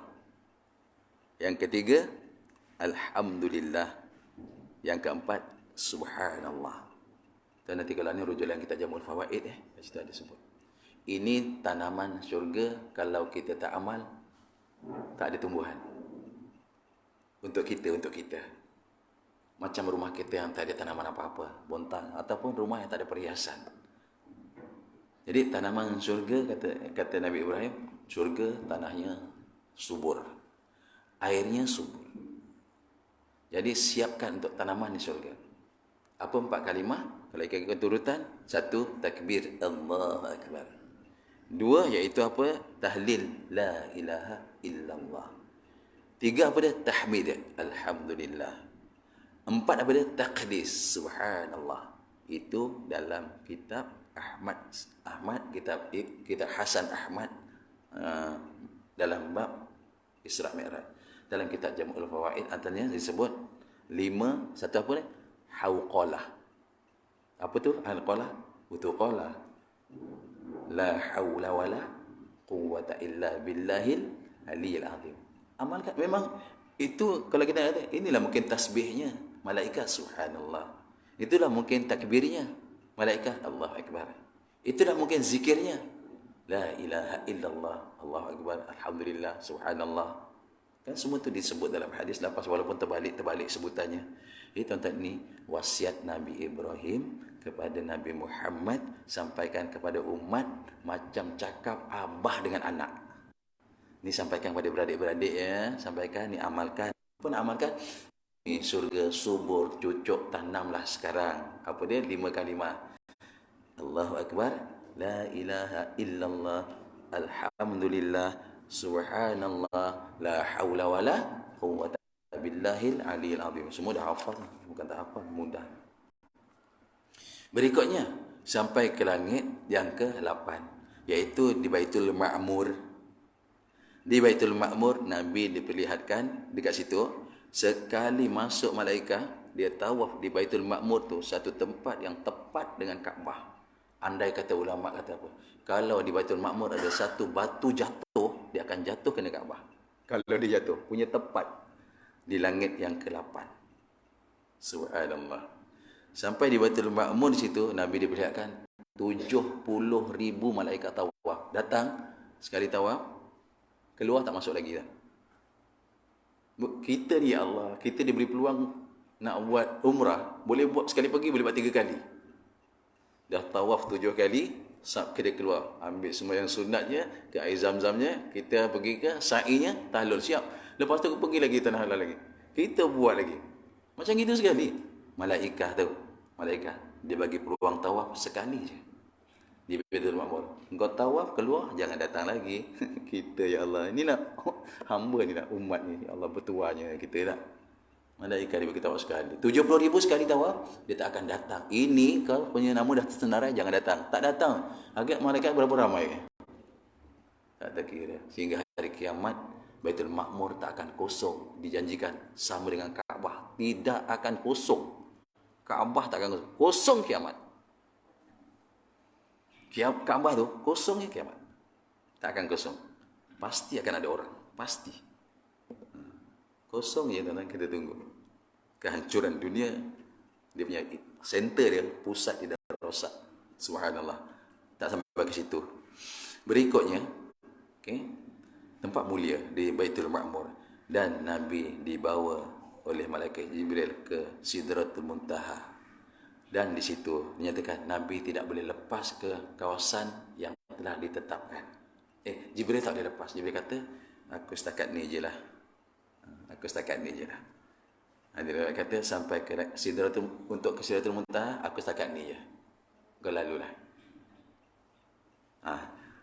Yang ketiga, alhamdulillah. Yang keempat, subhanallah. Dan nanti kalau ni rujukan kita Jamul Fawaid kat situ ada sebut. Ini tanaman syurga, kalau kita tak amal tak ada tumbuhan. Untuk kita. Macam rumah kita yang tak ada tanaman apa-apa, bontang, ataupun rumah yang tak ada perhiasan. Jadi tanaman syurga, kata Nabi Ibrahim, syurga tanahnya subur, airnya subur. Jadi siapkan untuk tanaman di syurga. Apa 4 kalimah? Kalau ikut turutan, 1 takbir, Allahu Akbar. 2 iaitu apa? Tahlil, la ilaha illallah. 3 apa dia? Tahmid, alhamdulillah. 4 apa dia? Taqdis, subhanallah. Itu dalam kitab Ahmad kitab Hasan Ahmad dalam bab Isra' Mi'raj. Dalam kitab Jam'ul Fawaid antaranya disebut 5, satu apa ni? Hauqalah. Apa tu hauqalah? Utuqalah. La haula wala quwwata illa billahil aliyil azim. Amalkan. Memang itu kalau kita kata, inilah mungkin tasbihnya malaikat, subhanallah. Itulah mungkin takbirnya malaikat, Allahu akbar. Itulah mungkin zikirnya, la ilaha illallah, Allahu akbar, alhamdulillah, subhanallah. Kan semua itu disebut dalam hadis lepas, walaupun terbalik sebutannya. Tuan-tuan, ni wasiat Nabi Ibrahim kepada Nabi Muhammad, sampaikan kepada umat macam cakap abah dengan anak. Ni sampaikan kepada beradik-beradik ya, sampaikan, ni amalkan. Apa nak amalkan? Ni surga subur, cucuk, tanamlah sekarang. Apa dia? 5 kalimah. Allahu akbar, la ilaha illallah, alhamdulillah, subhanallah, la haula wala quwwata billahil aliyil azim. Semua dah hafal, bukan tak hafal, mudah. Berikutnya sampai ke langit yang ke-8, iaitu di Baitul Ma'mur. Di Baitul Ma'mur Nabi diperlihatkan dekat situ, sekali masuk malaikat, dia tawaf di Baitul Ma'mur tu, satu tempat yang tepat dengan Kaabah. Andai kata ulama kata apa? Kalau di Baitul Ma'mur ada satu batu jatuh, dia akan jatuh kena Kaabah. Kalau dia jatuh, punya tepat di langit yang ke-8. Subhanallah. Sampai di Baitul Ma'mur di situ, Nabi diperlihatkan 70,000 malaikat tawaf. Datang, sekali tawaf, keluar tak masuk lagi dah. Kita ni, ya Allah, kita diberi peluang nak buat umrah, boleh buat sekali pergi, boleh buat 3 kali. Dah tawaf 7 kali, kita keluar, ambil semua yang sunatnya, ke air zam-zamnya, kita pergi ke sa'inya, tahlul, siap. Lepas tu pergi lagi tanah halal lagi. Kita buat lagi. Macam gitu sekali. Malaikat tu, malaikat, dia bagi peluang tawaf sekali je. Di Baitul Ma'mur. Engkau tawaf, keluar, jangan datang lagi. Kita, ya Allah, inilah hamba ni lah, umat ni, ya Allah, bertuanya kita lah. Malaikat dia bagi tawaf sekali. 70,000 sekali tawaf, dia tak akan datang. Ini kalau punya nama dah tersenarai, jangan datang. Tak datang. Agak malaikat berapa ramai? Tak terkira. Sehingga hari kiamat, Baitul Ma'mur tak akan kosong. Dijanjikan sama dengan Kaabah. Tidak akan kosong. Kaabah tak akan kosong. Kosong kiamat. Kaabah tu kosong ya kiamat. Tak akan kosong. Pasti akan ada orang. Pasti. Kosong ya tuan-tuan, kita tunggu. Kehancuran dunia, dia punya center dia, pusat dia dah rosak. Subhanallah. Tak sampai ke situ. Berikutnya, okay, tempat mulia di Baitul Ma'mur. Dan Nabi dibawa oleh malaikat Jibril ke Sidratul Muntaha. Dan di situ dinyatakan Nabi tidak boleh lepas ke kawasan yang telah ditetapkan. Jibril tak boleh lepas. Jibril kata, aku setakat ni je lah. Aku setakat ni je lah. Dia kata sampai ke Sidratul, untuk ke Sidratul Muntaha, aku setakat ni je. Kau lalulah.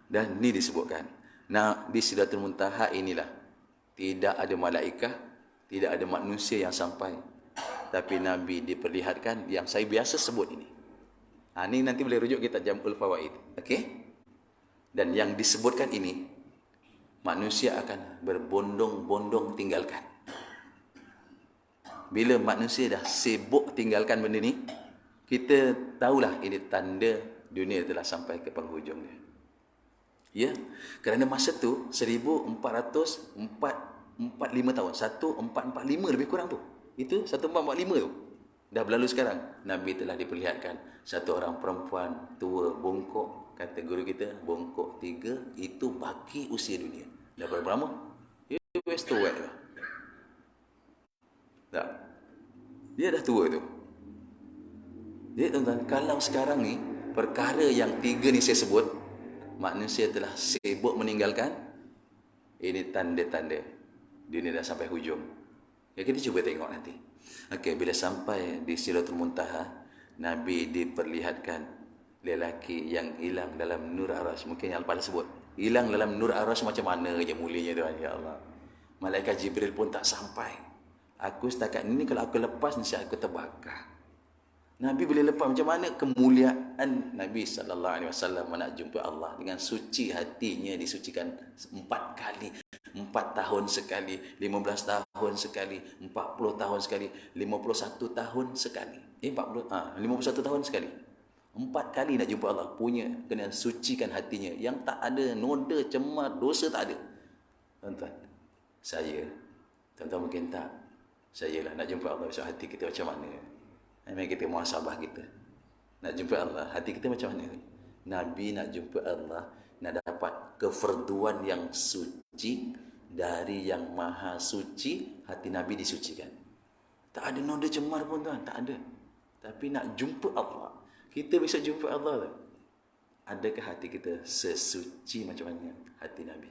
Dan ni disebutkan. Nah, di Sidratul Muntaha inilah tidak ada malaikat, tidak ada manusia yang sampai. Tapi Nabi diperlihatkan yang saya biasa sebut ini. Ini nanti boleh rujuk kita Jam'ul Fawaid. Okey? Dan yang disebutkan ini, manusia akan berbondong-bondong tinggalkan. Bila manusia dah sibuk tinggalkan benda ni, kita tahulah ini tanda dunia telah sampai ke penghujung dia. Ya, kerana masa tu 1445 tahun, 1445 lebih kurang tu. Itu 1445 tu. Dah berlalu sekarang. Nabi telah diperlihatkan satu orang perempuan tua bongkok, kata guru kita, bongkok 3, itu baki usia dunia. Dah berapa lama? West to west lah. Tak. Dia dah tua tu. Jadi tuan-tuan, kalau sekarang ni perkara yang 3 ni saya sebut, manusia telah sibuk meninggalkan, ini tanda-tanda dunia dah sampai hujung. Ya, kita cuba tengok nanti. Okey, bila sampai di Sidratul Muntaha, Nabi diperlihatkan lelaki yang hilang dalam nur arasy. Mungkin yang lepas sebut, hilang dalam nur arasy macam mana je mulianya Tuhan, ya Allah. Malaikat Jibril pun tak sampai. Aku setakat ini kalau aku lepas mesti aku terbakar. Nabi boleh lepas, macam mana kemuliaan Nabi sallallahu alaihi wasallam nak jumpa Allah dengan suci hatinya, disucikan 4 kali. 4 tahun sekali, 15 tahun sekali, 40 tahun sekali, 51 tahun sekali. 51 tahun sekali. 4 kali nak jumpa Allah. Punya, kena sucikan hatinya. Yang tak ada noda, cemar, dosa tak ada. Tuan-tuan, tuan-tuan mungkin tak. Saya lah nak jumpa Allah, besok hati kita macam mana? Mari kita muhasabah kita. Nak jumpa Allah, hati kita macam mana? Nabi nak jumpa Allah, nak dapat keferduan yang suci dari yang maha suci, hati Nabi disucikan. Tak ada noda cemar pun tuan, tak ada. Tapi nak jumpa Allah, kita bisa jumpa Allah. Adakah hati kita sesuci macam mana hati Nabi?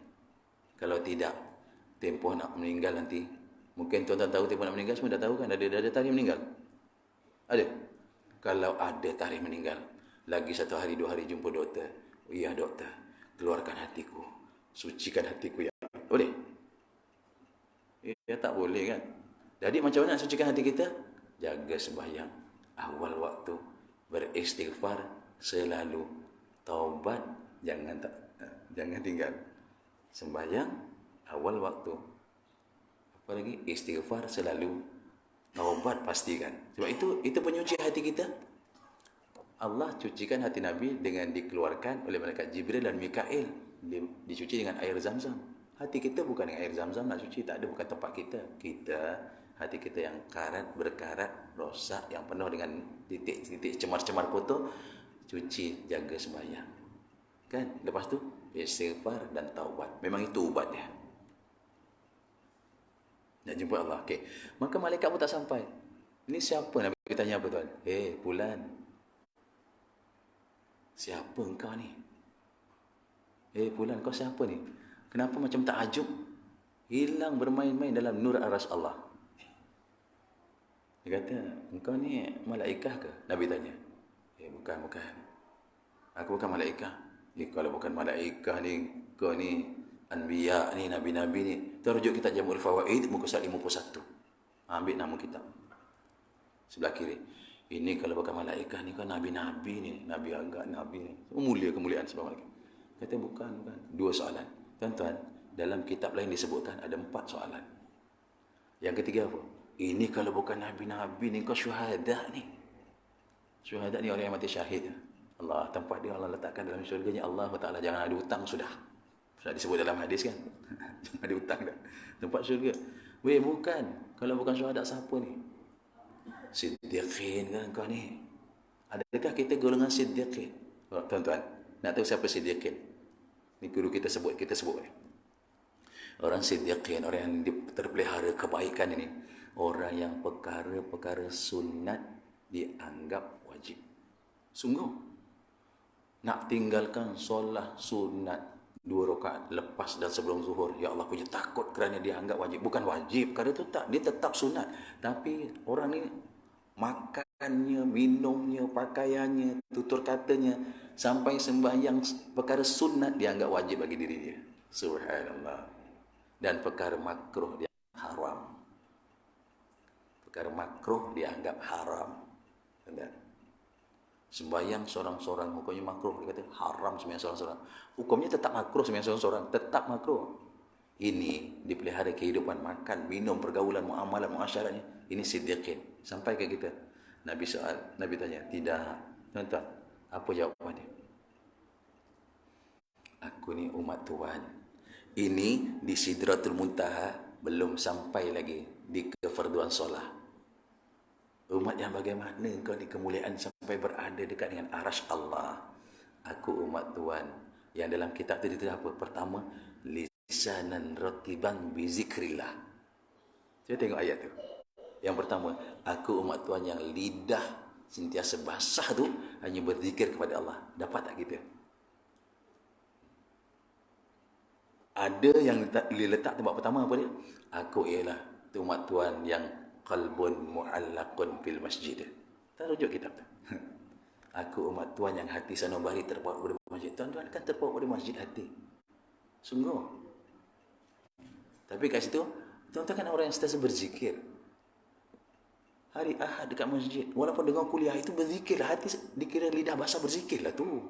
Kalau tidak, tempoh nak meninggal nanti, mungkin tuan-tuan tahu tempoh nak meninggal, semua dah tahu kan? Ada tarikh meninggal? Ada? Kalau ada tarikh meninggal, lagi 1 hari 2 hari jumpa doktor. Ya doktor, keluarkan hatiku, sucikan hatiku ya. Boleh? Ya tak boleh kan? Jadi macam mana nak sucikan hati kita? Jaga sembahyang awal waktu, beristighfar selalu, taubat jangan tinggal. Sembahyang awal waktu, apa lagi? Istighfar selalu, taubat pastikan. Sebab itu penyuci hati kita. Allah cucikan hati Nabi dengan dikeluarkan oleh malaikat Jibril dan Mikail. Dicuci dengan air Zam-Zam. Hati kita bukan dengan air Zam-Zam nak cuci, tak ada, bukan tempat kita. Hati kita yang berkarat, rosak, yang penuh dengan titik-titik cemar-cemar kotor, cuci, jaga sembahyang. Kan? Lepas tu istighfar dan taubat. Memang itu ubatnya. Nak jumpa Allah. Okey. Maka malaikat pun tak sampai. Ini siapa? Nabi tanya apa tuan? Fulan. Siapa engkau ni? Fulan, kau siapa ni? Kenapa macam takjub? Hilang bermain-main dalam nur aras Allah. Dia kata, engkau ni malaikah ke? Nabi tanya. Bukan. Aku bukan malaikah. Kalau bukan malaikah ni, kau ni anbiya ni, nabi-nabi ni. Terujuk kita Jamul Fawaid, muka surat 51. Ambil nama kitab. Sebelah kiri. Ini kalau bukan malaikah ni, kan nabi-nabi ni. Nabi agak, nabi ni. Mulia kemuliaan sebab malaikat. Kata bukan. 2 soalan. Tuan-tuan, dalam kitab lain disebutkan ada 4 soalan. Yang ketiga apa? Ini kalau bukan nabi-nabi ni, kau syuhada ni. Syuhada ni orang yang mati syahid. Allah, tempat dia Allah letakkan dalam syurganya Allah Ta'ala. Jangan ada hutang sudah. Sudah disebut dalam hadis kan. Jangan ada hutang dah. Tempat syurga. Bukan. Kalau bukan syuhada, siapa ni? Siddiqin kan kau ni. Adakah kita golongan siddiqin? Tuan-tuan, nak tahu siapa siddiqin? Ni guru kita sebut ni. Orang siddiqin, orang yang terpelihara kebaikan ini, orang yang perkara-perkara sunat dianggap wajib. Sungguh. Nak tinggalkan solat sunat 2 rakaat lepas dan sebelum zuhur, ya Allah, punya takut kerana dia anggap wajib. Bukan wajib, kerana itu tak, dia tetap sunat. Tapi orang ni makannya, minumnya, pakaiannya, tutur katanya, sampai sembahyang perkara sunat dianggap wajib bagi diri dia. Subhanallah. Dan perkara makruh dia haram. Perkara makruh dianggap haram. Sembahyang seorang-seorang hukumnya makruh. Dia kata haram sembahyang seorang-seorang. Hukumnya tetap makruh sembahyang seorang-seorang. Tetap makruh. Ini dipelihara kehidupan, makan, minum, pergaulan, muamalah, muasyaratnya. Ini siddiqin. Sampai ke kita. Nabi tanya. Tidak. Tuan-tuan, apa jawabannya? Aku ni umat Tuhan. Ini di Sidratul Muntaha, belum sampai lagi di kefarduan solat. Umat yang bagaimana kau ni kemuliaan sampai berada dekat dengan arasy Allah. Aku umat Tuhan yang dalam kitab itu ditulis apa? Pertama, lisanan ratiban bi zikrillah. Saya tengok ayat tu. Yang pertama, aku umat Tuhan yang lidah sentiasa basah tu hanya berzikir kepada Allah. Dapat tak kita? Ada yang letak tempat pertama apa dia? Aku ialah umat Tuhan yang qalbun mu'allaqun fil masjid. Tak rujuk kitab tu. Aku umat Tuhan yang hati sanubari terpaut pada masjid. Tuan-tuan kan terpaut pada masjid hati. Sungguh. Tapi kat situ, tuan-tuan kan orang yang sentiasa berzikir. Hari Ahad dekat masjid, walaupun dengar kuliah itu berzikirlah. Hati dikira lidah basah berzikirlah tu.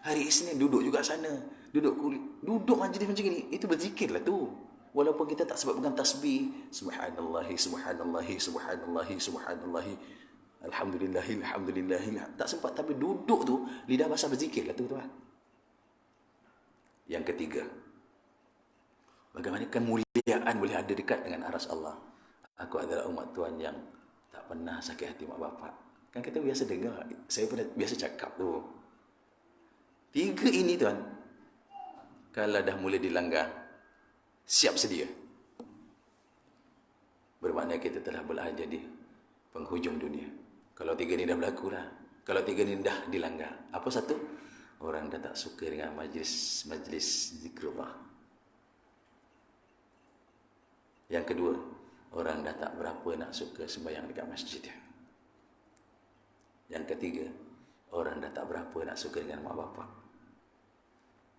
Hari Isnin duduk juga sana. Duduk majlis macam ni, itu berzikirlah tu. Walaupun kita tak sempat pegang tasbih, subhanallahi, subhanallahi, subhanallahi, subhanallahi, alhamdulillahi, alhamdulillahi, tak sempat. Tapi duduk tu, lidah basah berzikir lah tuan. Yang ketiga, bagaimana kemuliaan boleh ada dekat dengan aras Allah. Aku adalah umat Tuhan yang tak pernah sakit hati mak bapak. Kan kita biasa dengar, saya pernah biasa cakap tu. Tiga ini tuan, kalau dah mula dilanggar, siap sedia. Bermakna kita telah berakhir jadi penghujung dunia. Kalau tiga ni dah berlaku lah. Kalau tiga ni dah dilanggar. Apa satu? Orang dah tak suka dengan majlis zikrullah. Yang kedua, orang dah tak berapa nak suka sembahyang dekat masjid. Yang ketiga, orang dah tak berapa nak suka dengan mak bapak.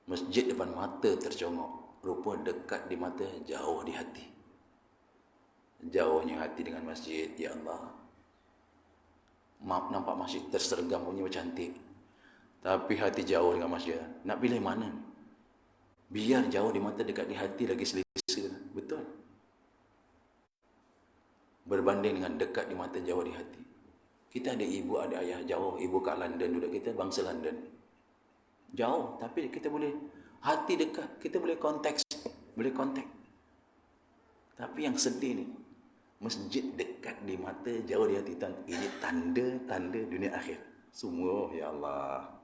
Masjid depan mata tercongok, rupa dekat di mata, jauh di hati. Jauhnya hati dengan masjid, ya Allah. Nampak masjid tersergam punya cantik, tapi hati jauh dengan masjid. Nak pilih mana? Biar jauh di mata, dekat di hati lagi selesa. Betul? Berbanding dengan dekat di mata, jauh di hati. Kita ada ibu, ada ayah jauh. Ibu kat London, duduk kita bangsa London. Jauh, tapi kita boleh hati dekat, kita boleh kontak. Tapi yang sedih ni, masjid dekat di mata, jauh di hati. Ini tanda-tanda dunia akhir. Semua, ya Allah.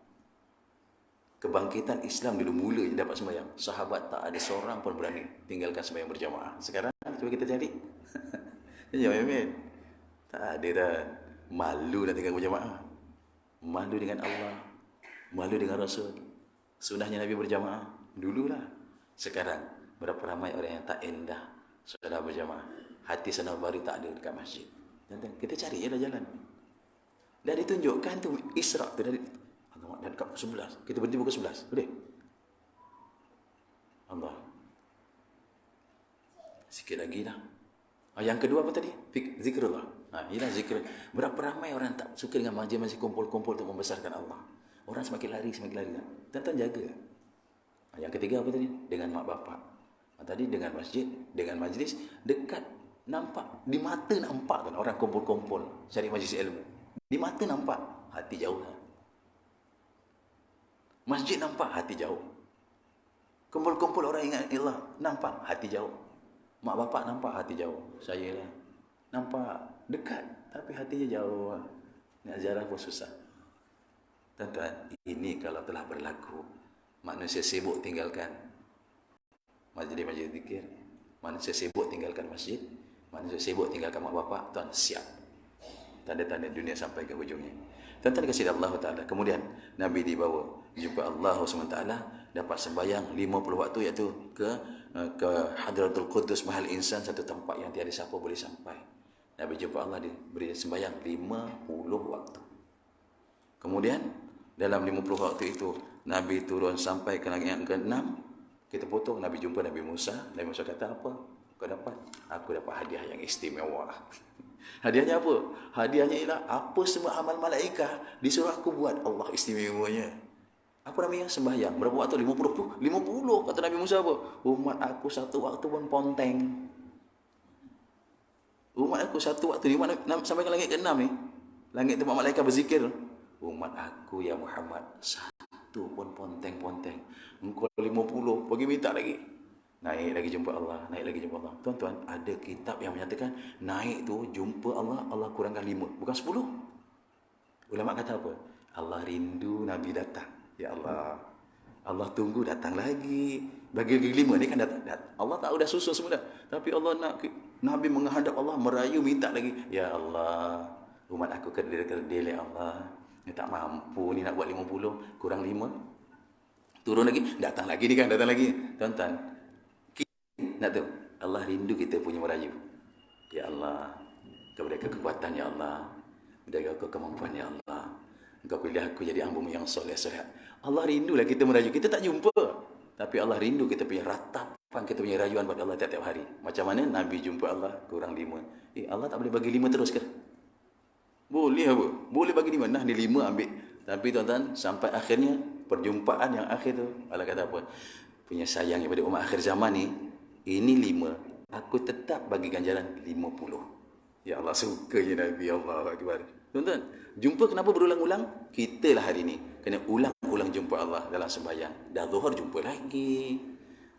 Kebangkitan Islam dulu mula dapat sembahyang. Sahabat tak ada seorang pun berani tinggalkan sembahyang berjamaah. Sekarang cuba kita cari. Ya, amin. Tak ada dah. Malu nak tinggal berjamaah. Malu dengan Allah, malu dengan Rasul. Sunnahnya Nabi berjamaah dululah. Sekarang berapa ramai orang yang tak endah solat berjamaah. Hati sana baru tak ada dekat masjid. Kita cari je lah jalan. Dah ditunjukkan tu Isra tu dari dah dekat pukul 11. Kita berhenti pukul 11. Boleh? Allah. Sikit lagi dah. Yang kedua apa tadi? Zikrullah. Ialah zikr. Berapa ramai orang tak suka dengan majlis-majlis kumpul-kumpul untuk membesarkan Allah. Orang semakin lari. Tuan-tuan jaga. Yang ketiga apa tadi? Dengan mak bapak. Tadi dengan masjid, dengan majlis dekat, nampak di mata nampak kan orang kumpul-kumpul cari majlis ilmu. Di mata nampak, hati jauh lah. Masjid nampak, hati jauh. Kumpul-kumpul orang ingat Allah, nampak, hati jauh. Mak bapak nampak, hati jauh. Saya lah nampak dekat, tapi hatinya jauh. Nak ziarah pun susah. Tuan-tuan, ini kalau telah berlaku, manusia sibuk tinggalkan majlis-majlis zikir, manusia sibuk tinggalkan masjid, manusia sibuk tinggalkan mak bapak, tuan siap. Tanda-tanda dunia sampai ke hujungnya. Tuan-tuan dikasihi Allah Ta'ala. Kemudian Nabi dibawa jumpa Allah SWT, dapat sembahyang 50 waktu, iaitu ke Hadratul Qudus Mahal Insan, satu tempat yang tiada siapa boleh sampai. Nabi jumpa Allah, diberi sembahyang 50 waktu. Kemudian dalam 50 waktu itu Nabi turun sampai ke langit yang ke-6. Kita potong, Nabi jumpa Nabi Musa. Nabi Musa kata, apa kau dapat? Aku dapat hadiah yang istimewa. Hadiahnya apa? Hadiahnya ialah apa semua amal malaikat disuruh aku buat. Allah istimewanya. Apa namanya? Sembahyang. Berapa waktu? 50. 50. Kata Nabi Musa apa? Umat aku satu waktu pun ponteng. Umat aku satu waktu, sampai ke langit ke-6 ni, langit tempat malaikat berzikir. Umat aku ya Muhammad, satu pun ponteng-ponteng. Engkau 50, pergi minta lagi. Naik lagi jumpa Allah, naik lagi jumpa Allah. Tuan-tuan, ada kitab yang menyatakan naik tu jumpa Allah, Allah kurangkan 5, bukan 10. Ulama kata apa? Allah rindu Nabi datang. Ya Allah, Allah tunggu datang lagi. Bagi 5 ni kan datang. Allah tahu dah susun semua dah. Tapi Allah nak Nabi menghadap Allah, merayu minta lagi. Ya Allah, umat aku kerdil ya Allah. Dia tak mampu ni nak buat 50, kurang 5. Turun lagi, datang lagi ni kan, datang lagi. Tuan-tuan, nak tahu, Allah rindu kita punya merayu. Ya Allah, Kau beri aku kekuatan ya Allah, beri aku kemampuan ya Allah, Engkau pilih aku jadi hamba-Mu yang soleh-soleh. Allah rindulah kita merayu. Kita tak jumpa, tapi Allah rindu kita punya ratapan, kita punya rayuan pada Allah tiap-tiap hari. Macam mana Nabi jumpa Allah kurang 5. Allah tak boleh bagi 5 terus ke? Boleh apa? Boleh bagi 5. Nah, ni 5 ambil. Tapi tuan-tuan, sampai akhirnya perjumpaan yang akhir tu, Allah kata apa? Punya sayang kepada umat akhir zaman ni, ini 5, aku tetap bagi ganjaran 50. Ya Allah, sukanya Nabi. Allah Akbar. Tuan-tuan, jumpa kenapa berulang-ulang? Kita lah hari ni kena ulang-ulang jumpa Allah dalam sembahyang. Dah zuhur jumpa lagi.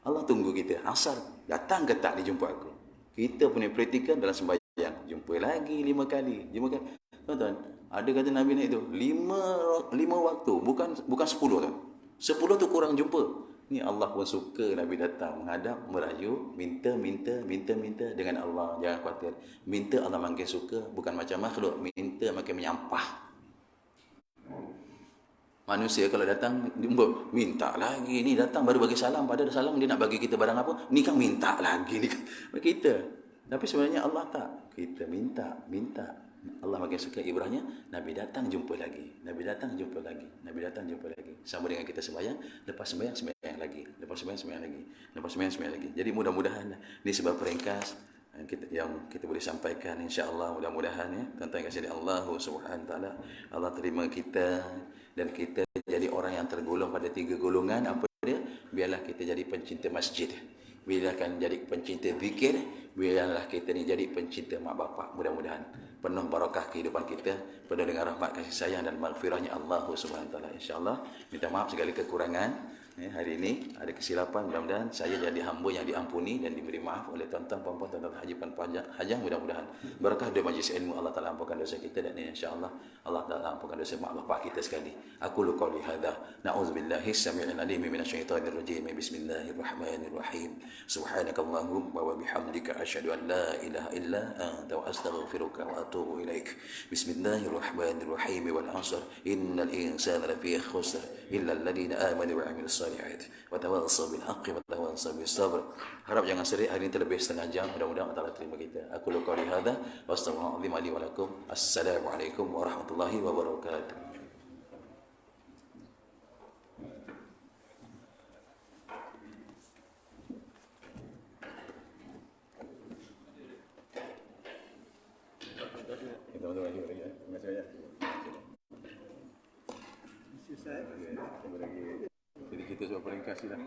Allah tunggu kita. Asar datang ke tak dia jumpa aku. Kita punya praktikal dalam sembahyang. Jumpa lagi 5 kali. Jumpa kali. Tuan-tuan, ada kata Nabi naik tu 5 waktu, bukan 10 tu. 10 tu kurang jumpa. Ni Allah pun suka Nabi datang menghadap, merayu, minta dengan Allah. Jangan khawatir. Minta Allah makin suka, bukan macam makhluk. Minta makin menyampah. Manusia kalau datang, jumpa, minta lagi. Ni datang baru bagi salam, padahal salam dia nak bagi kita barang apa? Ni kan minta lagi. Ni kan kita. Tapi sebenarnya Allah tak. Kita minta. Allah makin suka ibrahnya, Nabi datang jumpa lagi. Nabi datang jumpa lagi. Nabi datang jumpa lagi. Sama dengan kita sembahyang, lepas sembahyang lagi. Lepas sembahyang lagi. Jadi mudah-mudahan ni sebab peringkas yang kita boleh sampaikan, insya-Allah. Mudah-mudahan ya, tuan-tuan kasih Allah Subhanahu taala, Allah terima kita dan kita jadi orang yang tergolong pada 3 golongan. Apa dia? Biarlah kita jadi pencinta masjid. Biarlah jadi pencinta zikir. Biarlah kita ni jadi pencinta mak bapak. Mudah-mudahan penuh barakah kehidupan kita, penuh dengan rahmat kasih sayang dan maghfirahnya Allah Subhanahu taala. Insya-Allah, minta maaf segala kekurangan. Hari ini ada kesilapan, mudah-mudahan saya jadi hamba yang diampuni dan diberi maaf oleh tuan-tuan, puan-puan, tuan-tuan haji hajah. Mudah-mudahan berkah dari majlis ilmu Allah Taala ampunkan dosa kita, dan insya-Allah Allah Taala ampunkan dosa mak bapak kita sekali. Aku lu qauli hadza, na'udzubillahi samii'il 'aliim minasyaitonir rajiim. Bismillahirrahmanirrahim. Subhanakallahumma wa bihamdika asyhadu an la ilaha illa anta wa astaghfiruka wa atubu ilaik. Bismillahirrahmanirrahim. Wal 'ashr innal insana lafi khusr illa alladhina amanu wa 'amilus salihati wa tawassaw bil haqqi wa tawassaw bis sabr. Harap jangan serik, hari ini terlebih setengah jam. Mudah-mudahan Allah terima kita. Aku lu qauli hadza wa astaghfirullahalazim li wa lakum. Assalamualaikum warahmatullahi wabarakatuh. Jadi kita coba peringkas lah.